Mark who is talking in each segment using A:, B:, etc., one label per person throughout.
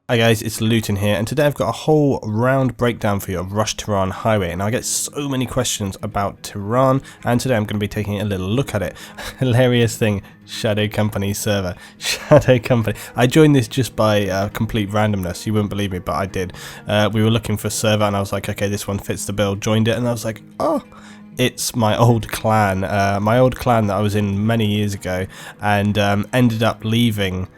A: Hi guys, it's Luton here, and today I've got a whole round breakdown for you of Rush Tehran Highway, and I get so many questions about Tehran, and today I'm going to be taking a little look at it. Hilarious thing, Shadow Company server. Shadow Company. I joined this just by complete randomness, you wouldn't believe me, but I did. We were looking for a server, and I was like, okay, this one fits the bill, joined it, and I was like, oh, it's my old clan that I was in many years ago, and ended up leaving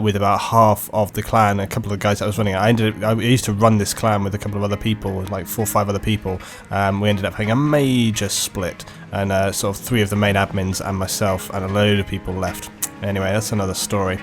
A: with about half of the clan, a couple of guys that I was running. I used to run this clan with a couple of other people, like 4 or 5 other people. We ended up having a major split, and sort of 3 of the main admins and myself and a load of people left. Anyway, that's another story.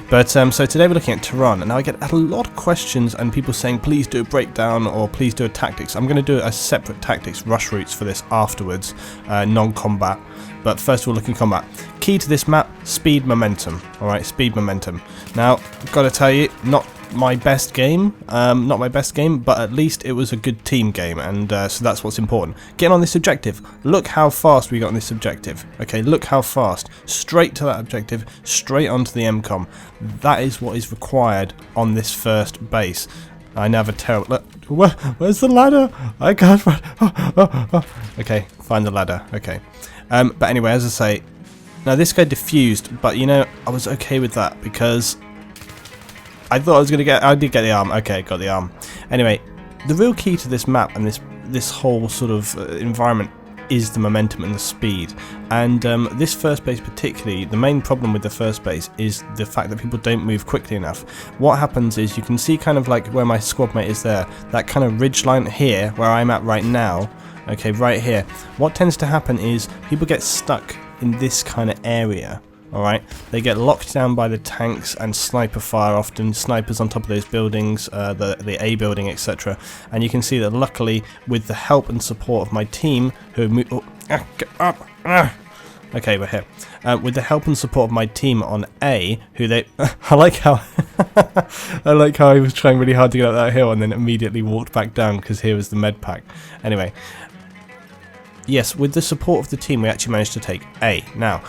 A: But so today we're looking at Tehran, and now I get a lot of questions and people saying please do a breakdown or please do a tactics. I'm going to do a separate tactics rush routes for this afterwards, non-combat. But first we'll look in combat. Key to this map, speed momentum. Alright, speed momentum. Now, I've got to tell you, not my best game, but at least it was a good team game, and so that's what's important. Getting on this objective. Look how fast we got on this objective. Okay, look how fast. Straight to that objective, straight onto the MCOM. That is what is required on this first base. I never tell. Look, where's the ladder? I can't find. Okay, find the ladder. Okay. But anyway, as I say, now this guy diffused, but you know, I was okay with that because I thought I was gonna I did get the arm. Okay, got the arm. Anyway, the real key to this map and this whole sort of environment is the momentum and the speed. And this first base particularly, the main problem with the first base is the fact that people don't move quickly enough. What happens is you can see kind of like where my squad mate is there, that kind of ridge line here where I'm at right now. Okay, right here. What tends to happen is people get stuck in this kind of area. Alright, they get locked down by the tanks and sniper fire, often snipers on top of those buildings, the A building, etc. And you can see that luckily, with the help and support of my team, who get up, okay, we're here. With the help and support of my team on A, who they, I like how I was trying really hard to get up that hill and then immediately walked back down because here was the med pack. Anyway, yes, with the support of the team, we actually managed to take A. Now,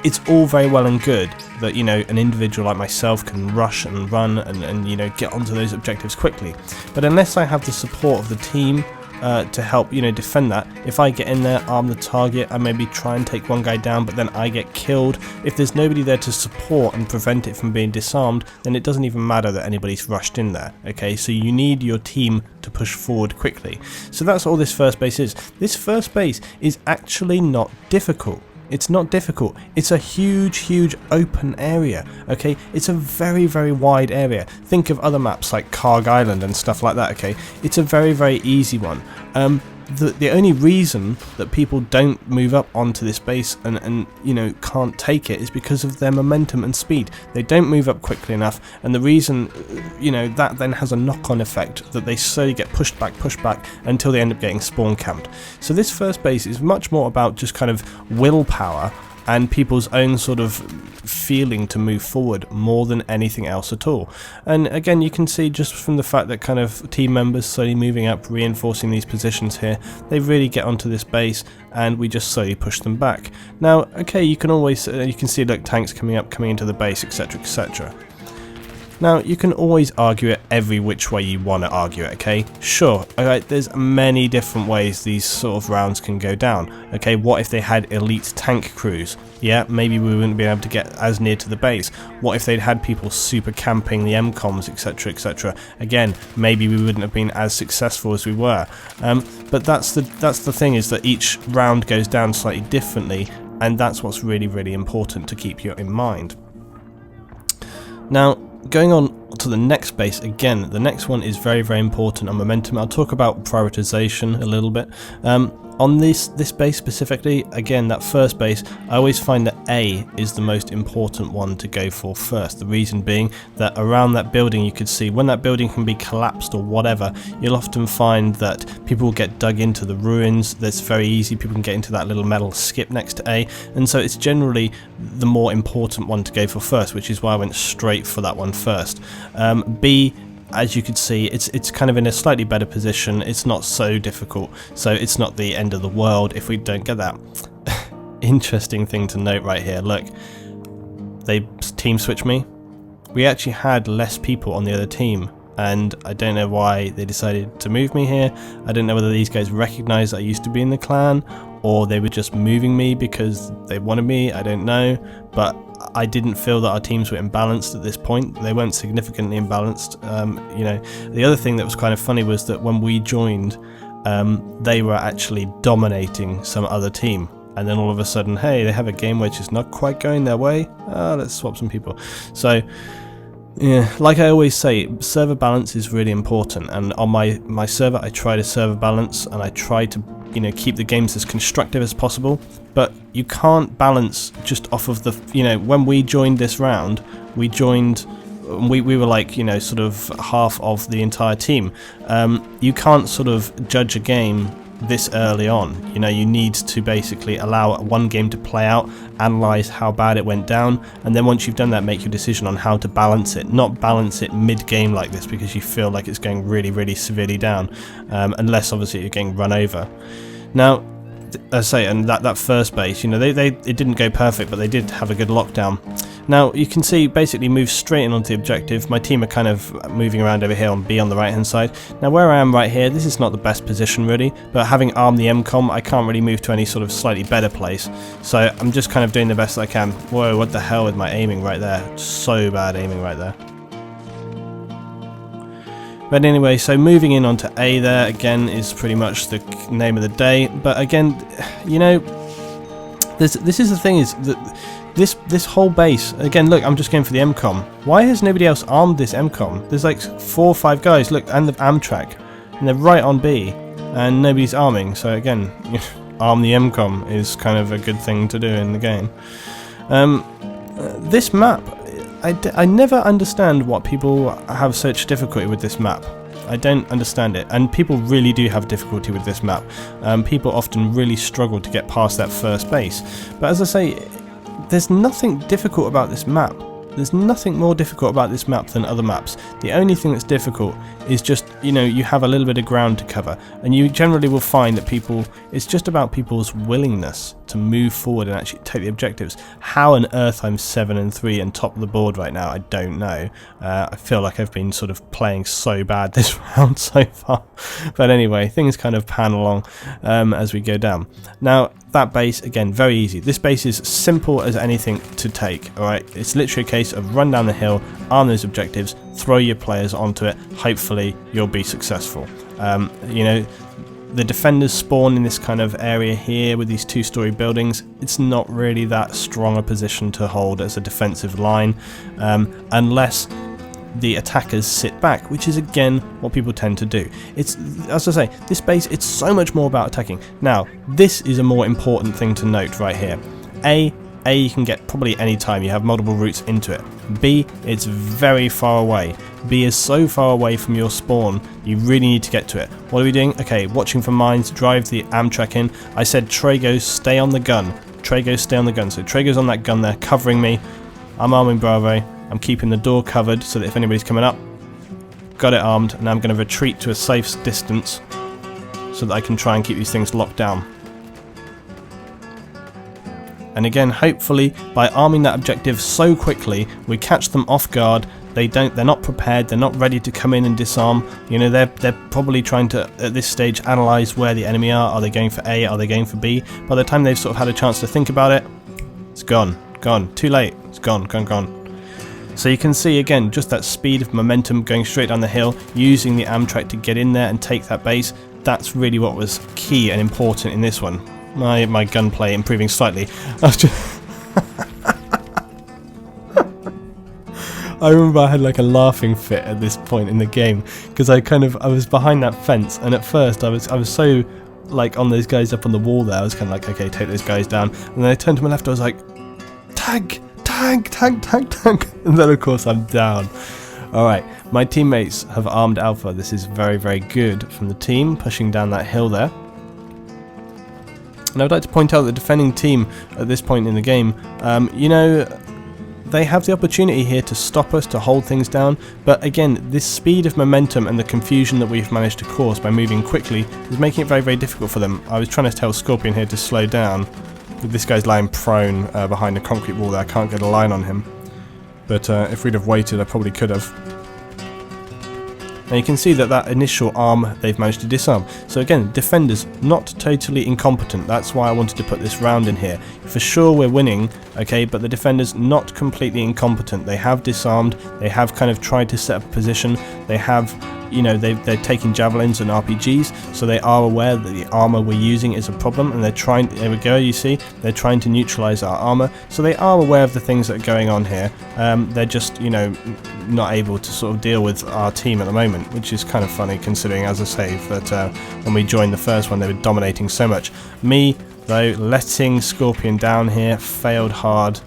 A: it's all very well and good that, you know, an individual like myself can rush and run and you know, get onto those objectives quickly. But unless I have the support of the team to help, you know, defend that, if I get in there, arm the target, I maybe try and take one guy down, but then I get killed. If there's nobody there to support and prevent it from being disarmed, then it doesn't even matter that anybody's rushed in there. Okay, so you need your team to push forward quickly. So that's all this first base is. This first base is actually not difficult. It's not difficult. It's a huge open area. Okay, it's a very wide area. Think of other maps like Karg Island and stuff like that. Okay, it's a very easy one. The only reason that people don't move up onto this base and you know, can't take it is because of their momentum and speed. They don't move up quickly enough, and the reason, you know, that then has a knock-on effect that they slowly get pushed back until they end up getting spawn camped. So this first base is much more about just kind of willpower and people's own sort of feeling to move forward more than anything else at all. And again, you can see just from the fact that kind of team members slowly moving up, reinforcing these positions here, they really get onto this base and we just slowly push them back. Now, okay, you can always, you can see like tanks coming into the base, etc, etc. Now, you can always argue it every which way you want to argue it, okay? Sure, alright, there's many different ways these sort of rounds can go down. Okay, what if they had elite tank crews? Yeah, maybe we wouldn't be able to get as near to the base. What if they'd had people super camping the MCOMs, etc, etc? Again, maybe we wouldn't have been as successful as we were. But that's the thing, is that each round goes down slightly differently, and that's what's really important to keep you in mind. Now, going on to the next base, again, the next one is very important on momentum. I'll talk about prioritization a little bit. On this base specifically, again, that first base, I always find that A is the most important one to go for first. The reason being that around that building, you could see when that building can be collapsed or whatever, you'll often find that people will get dug into the ruins. That's very easy. People can get into that little metal skip next to A, and so it's generally the more important one to go for first, which is why I went straight for that one first. B, as you can see, it's kind of in a slightly better position. It's not so difficult, so it's not the end of the world if we don't get that. Interesting thing to note right here, look, they team switch me, we actually had less people on the other team, and I don't know why they decided to move me here. I don't know whether these guys recognized I used to be in the clan, or they were just moving me because they wanted me, I don't know, but I didn't feel that our teams were imbalanced at this point. They weren't significantly imbalanced. You know, the other thing that was kind of funny was that when we joined, they were actually dominating some other team, and then all of a sudden, hey, they have a game which is not quite going their way. Let's swap some people. So yeah, like I always say, server balance is really important, and on my server I try to server balance, and I try to, you know, keep the games as constructive as possible, but you can't balance just off of the, you know, when we joined this round, we were like, you know, sort of half of the entire team. You can't sort of judge a game this early on. You know, you need to basically allow one game to play out, analyze how bad it went down, and then once you've done that, make your decision on how to balance it. Not balance it mid-game like this because you feel like it's going really, really severely down, unless obviously you're getting run over. Now, as I say, and that first base, you know, it didn't go perfect, but they did have a good lockdown. Now you can see basically move straight in onto the objective. My team are kind of moving around over here on B on the right hand side. Now where I am right here, this is not the best position really, but having armed the MCOM, I can't really move to any sort of slightly better place. So I'm just kind of doing the best I can. Whoa, what the hell with my aiming right there? So bad aiming right there. But anyway, so moving in onto A there, again, is pretty much the name of the day. But again, you know, this is the thing, is that this whole base, again, look, I'm just going for the MCOM. Why has nobody else armed this MCOM? There's like 4 or 5 guys, look, and the Amtrak, and they're right on B, and nobody's arming. So again, arm the MCOM is kind of a good thing to do in the game. This map, I never understand what people have such difficulty with this map. I don't understand it, and people really do have difficulty with this map. People often really struggle to get past that first base. But as I say, there's nothing difficult about this map. There's nothing more difficult about this map than other maps. The only thing that's difficult is just, you know, you have a little bit of ground to cover, and you generally will find that it's just about people's willingness to move forward and actually take the objectives. How on earth I'm 7-3 and top of the board right now, I don't know. I feel like I've been sort of playing so bad this round so far. But anyway, things kind of pan along as we go down. Now, that base, again, very easy. This base is simple as anything to take, alright? It's literally a case of run down the hill, arm those objectives, throw your players onto it, hopefully you'll be successful. You know, the defenders spawn in this kind of area here with these 2-story buildings. It's not really that strong a position to hold as a defensive line, unless the attackers sit back, which is again what people tend to do. It's, as I say, this base, it's so much more about attacking. Now, this is a more important thing to note right here. A you can get probably any time, you have multiple routes into it. B, it's very far away. B is so far away from your spawn, you really need to get to it. What are we doing? Okay, watching for mines, drive the Amtrak in. I said Trago, stay on the gun. Trago, stay on the gun. So Trago's on that gun there, covering me. I'm arming Bravo. I'm keeping the door covered so that if anybody's coming up, got it armed, and I'm going to retreat to a safe distance so that I can try and keep these things locked down. And again, hopefully, by arming that objective so quickly, we catch them off guard. They're not prepared, they're not ready to come in and disarm. You know, they're probably trying to, at this stage, analyse where the enemy are. Are they going for A? Are they going for B? By the time they've sort of had a chance to think about it, it's gone. Too late. It's gone. So you can see again just that speed of momentum going straight down the hill, using the Amtrak to get in there and take that base. That's really what was key and important in this one. My gunplay improving slightly. I remember I had like a laughing fit at this point in the game because I was behind that fence, and at first I was so like on those guys up on the wall there. I was kind of like, okay, take those guys down, and then I turned to my left. I was like, tank, and then of course I'm down. Alright, my teammates have armed Alpha. This is very, very good from the team, pushing down that hill there. And I would like to point out the defending team at this point in the game, you know, they have the opportunity here to stop us, to hold things down, but again, this speed of momentum and the confusion that we've managed to cause by moving quickly is making it very, very difficult for them. I was trying to tell Scorpion here to slow down. This guy's lying prone behind a concrete wall there. I can't get a line on him. But if we'd have waited, I probably could have. Now you can see that that initial arm they've managed to disarm. So again, defenders not totally incompetent. That's why I wanted to put this round in here. For sure we're winning, okay, but the defenders not completely incompetent. They have disarmed, they have kind of tried to set up a position, they have, you know, they're taking javelins and RPGs, so they are aware that the armor we're using is a problem, and they're trying, there we go, you see, they're trying to neutralize our armor, so they are aware of the things that are going on here. They're just, you know, not able to sort of deal with our team at the moment, which is kind of funny considering, as I say, that when we joined the first one they were dominating so much. Me, though, letting Scorpion down here, failed hard.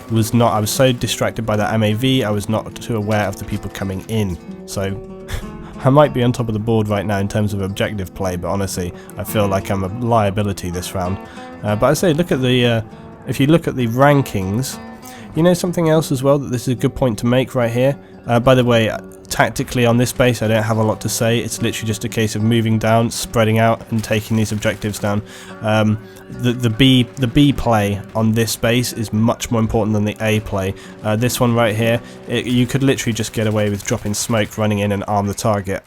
A: I was so distracted by that MAV, I was not too aware of the people coming in. So I might be on top of the board right now in terms of objective play, but honestly, I feel like I'm a liability this round. But I say, look at the, if you look at the rankings, you know something else as well, that this is a good point to make right here. By the way, tactically on this base I don't have a lot to say. It's literally just a case of moving down, spreading out and taking these objectives down. The B play on this base is much more important than the A play. This one right here, you could literally just get away with dropping smoke, running in and arm the target.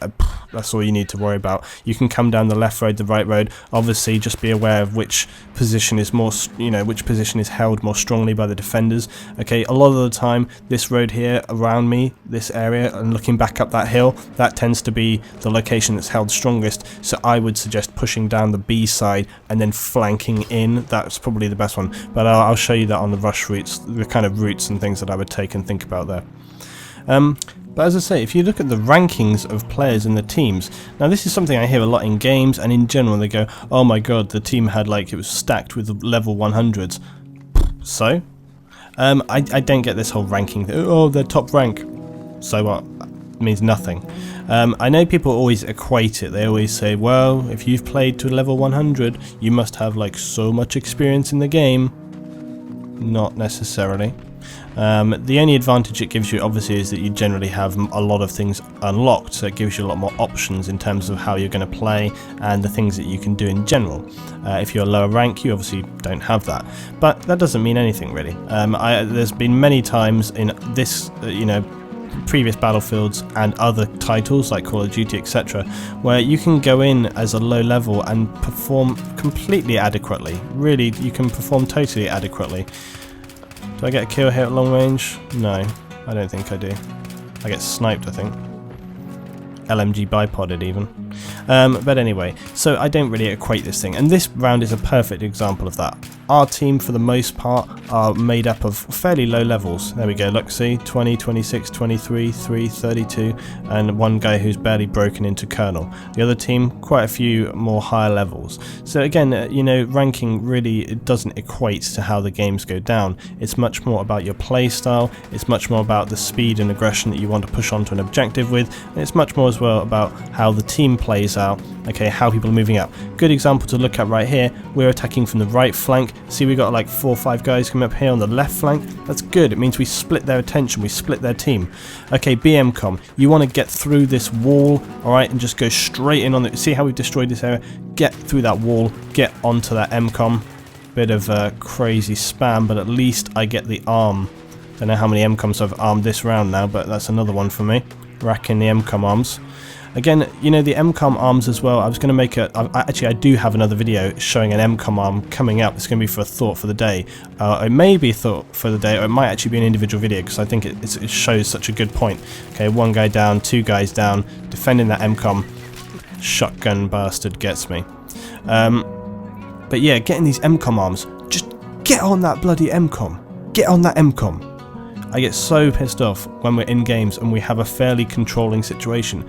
A: That's all you need to worry about. You can come down the left road, the right road. Obviously just be aware of which position is more, you know, which position is held more strongly by the defenders. Okay, a lot of the time this road here around me, this area, and looking back up that hill, that tends to be the location that's held strongest, so I would suggest pushing down the B side and then flanking in. That's probably the best one, but I'll show you that on the rush routes, the kind of routes and things that I would take and think about there. But as I say, if you look at the rankings of players in the teams, now this is something I hear a lot in games and in general. They go, oh my god, the team had, like, it was stacked with level 100s. So I don't get this whole ranking thing. Oh, they're top rank, so what? It means nothing. I know people always equate it. They always say, well, if you've played to level 100 you must have like so much experience in the game. Not necessarily. The only advantage it gives you obviously is that you generally have a lot of things unlocked, so it gives you a lot more options in terms of how you're going to play and the things that you can do in general. If you're lower rank you obviously don't have that, but that doesn't mean anything really. There's been many times in this, you know, previous Battlefields and other titles like Call of Duty, etc., where you can go in as a low level and perform completely adequately. Really, you can perform totally adequately. Do I get a kill here at long range? No, I don't think I do. I get sniped, I think. LMG bipoded even. But anyway, so I don't really equate this thing, and this round is a perfect example of that. Our team for the most part are made up of fairly low levels. There we go, look, see, 20, 26, 23, 3, 32, and one guy who's barely broken into Colonel. The other team, quite a few more higher levels. So again, you know, ranking really, it doesn't equate to how the games go down. It's much more about your play style, it's much more about the speed and aggression that you want to push onto an objective with, and it's much more as well about how the team plays out, okay, how people are moving up. Good example to look at right here, we're attacking from the right flank. See, we got like 4 or 5 guys coming up here on the left flank. That's good, it means we split their attention, we split their team. Okay, BMCOM, you want to get through this wall, alright, and just go straight in on the, see how we've destroyed this area? Get through that wall, get onto that MCOM. Bit of crazy spam, but at least I get the arm. Don't know how many MCOMs I've armed this round now, but that's another one for me. Racking the MCOM arms. Again, you know, the MCOM arms as well, I was going to make actually I do have another video showing an MCOM arm coming up. It's going to be for a thought for the day. It may be a thought for the day, or it might actually be an individual video, because I think it shows such a good point. Okay, 1 guy down, 2 guys down, defending that MCOM. Shotgun bastard gets me. But yeah, getting these MCOM arms, just get on that bloody MCOM. Get on that MCOM. I get so pissed off when we're in games and we have a fairly controlling situation,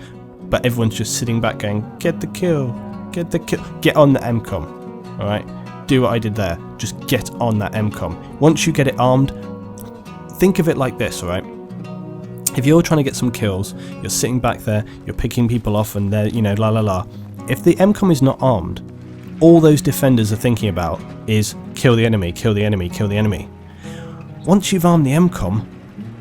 A: but everyone's just sitting back going, get the kill, get the kill, get on the MCOM, alright? Do what I did there, just get on that MCOM. Once you get it armed, think of it like this, alright? If you're trying to get some kills, you're sitting back there, you're picking people off and they're, you know, la la la. If the MCOM is not armed, all those defenders are thinking about is kill the enemy, kill the enemy, kill the enemy. Once you've armed the MCOM,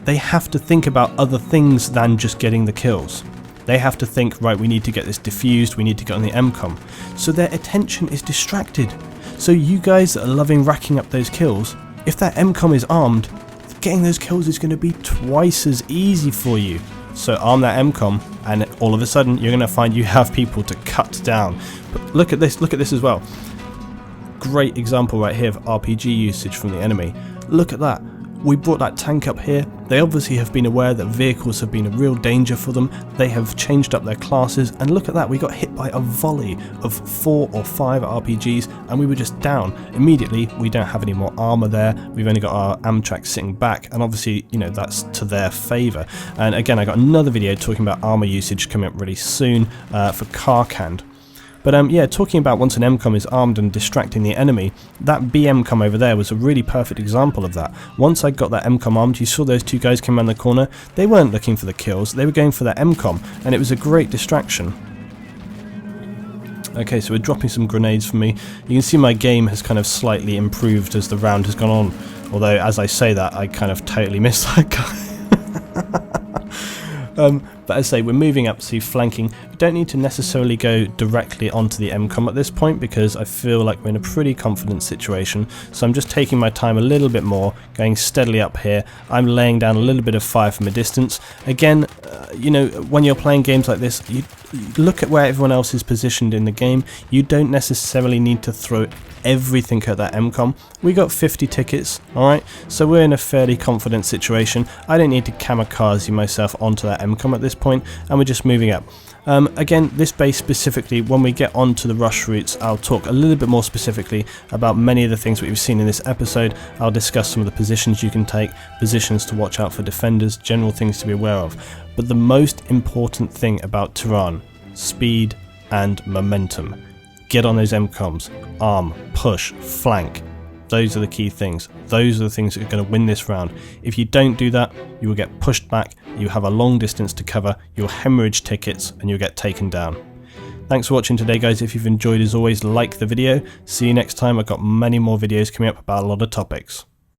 A: they have to think about other things than just getting the kills. They have to think, right, we need to get this diffused, we need to get on the MCOM. So their attention is distracted. So you guys that are loving racking up those kills, if that MCOM is armed, getting those kills is going to be twice as easy for you. So arm that MCOM, and all of a sudden you're going to find you have people to cut down. But look at this as well. Great example right here of RPG usage from the enemy. Look at that. We brought that tank up here. They obviously have been aware that vehicles have been a real danger for them. They have changed up their classes, and look at that, we got hit by a volley of 4 or 5 RPGs and we were just down. Immediately, we don't have any more armor there. We've only got our Amtrak sitting back, and obviously, you know, that's to their favor. And again, I got another video talking about armor usage coming up really soon for Karkand. But yeah, talking about once an MCOM is armed and distracting the enemy, that BMCOM over there was a really perfect example of that. Once I got that MCOM armed, you saw those two guys come around the corner. They weren't looking for the kills, they were going for that MCOM, and it was a great distraction. Okay, so we're dropping some grenades for me. You can see my game has kind of slightly improved as the round has gone on, although as I say that, I kind of totally missed that guy. But as I say, we're moving up to flanking. We don't need to necessarily go directly onto the MCOM at this point because I feel like we're in a pretty confident situation. So I'm just taking my time a little bit more, going steadily up here. I'm laying down a little bit of fire from a distance. Again, you know, when you're playing games like this, you look at where everyone else is positioned in the game. You don't necessarily need to throw everything at that MCOM. We got 50 tickets, alright, so we're in a fairly confident situation. I don't need to kamikaze myself onto that MCOM at this point, and we're just moving up. Again, this base specifically, when we get onto the rush routes, I'll talk a little bit more specifically about many of the things we've seen in this episode. I'll discuss some of the positions you can take, positions to watch out for defenders, general things to be aware of. But the most important thing about Tehran, speed and momentum. Get on those MCOMs, arm, push, flank. Those are the key things. Those are the things that are going to win this round. If you don't do that, you will get pushed back, you have a long distance to cover, you'll hemorrhage tickets, and you'll get taken down. Thanks for watching today, guys. If you've enjoyed, as always, like the video. See you next time. I've got many more videos coming up about a lot of topics.